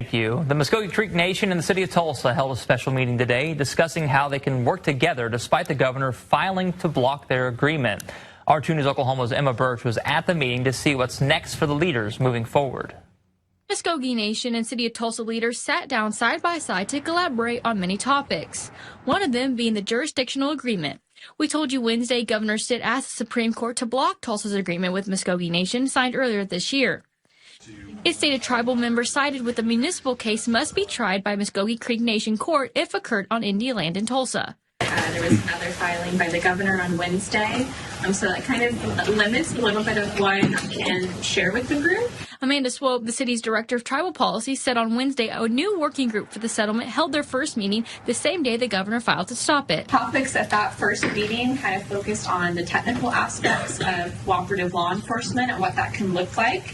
Thank you. The Muscogee Nation and the city of Tulsa held a special meeting today discussing how they can work together despite the governor filing to block their agreement. Our 2 News Oklahoma's Emma Birch was at the meeting to see what's next for the leaders moving forward. Muscogee Nation and City of Tulsa leaders sat down side by side to collaborate on many topics, one of them being the jurisdictional agreement. We told you Wednesday Governor Stitt asked the Supreme Court to block Tulsa's agreement with Muscogee Nation signed earlier this year. It stated tribal members sided with the municipal case must be tried by Muscogee Creek Nation Court if occurred on Indian land in Tulsa. There was another filing by the governor on Wednesday, so that kind of limits a little bit of what I can share with the group. Amanda Swope, the city's director of tribal policy, said on Wednesday a new working group for the settlement held their first meeting the same day the governor filed to stop it. Topics at that first meeting kind of focused on the technical aspects of cooperative law enforcement and what that can look like.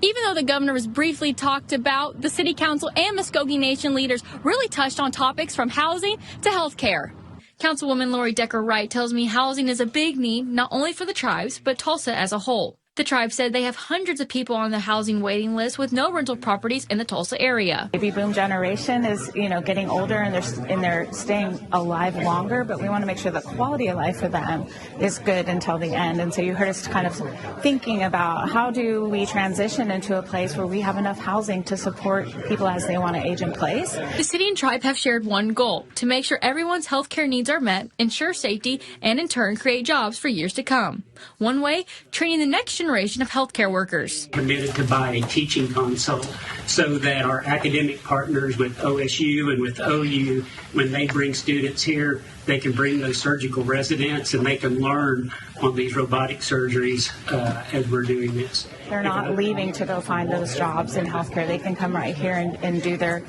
Even though the governor was briefly talked about, the city council and Muscogee Nation leaders really touched on topics from housing to health care. Councilwoman Lori Decker-Wright tells me housing is a big need, not only for the tribes, but Tulsa as a whole. The tribe said they have hundreds of people on the housing waiting list with no rental properties in the Tulsa area. Baby boom generation is, getting older and they're staying alive longer, but we want to make sure the quality of life for them is good until the end. And so you heard us kind of thinking about how do we transition into a place where we have enough housing to support people as they want to age in place. The city and tribe have shared one goal, to make sure everyone's health care needs are met, ensure safety, and in turn create jobs for years to come. One way, training the next generation of healthcare workers. Committed to buy a teaching console so that our academic partners with OSU and with OU, when they bring students here, they can bring those surgical residents and they can learn on these robotic surgeries as we're doing this. They're not leaving to go find those jobs in healthcare. They can come right here and do their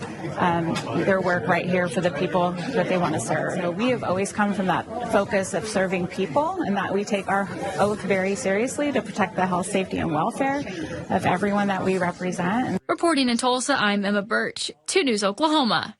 work right here for the people that they want to serve. So we have always come from that focus of serving people, and that we take our oath very seriously to protect the health, safety, and welfare of everyone that we represent. Reporting in Tulsa, I'm Emma Birch, 2 News Oklahoma.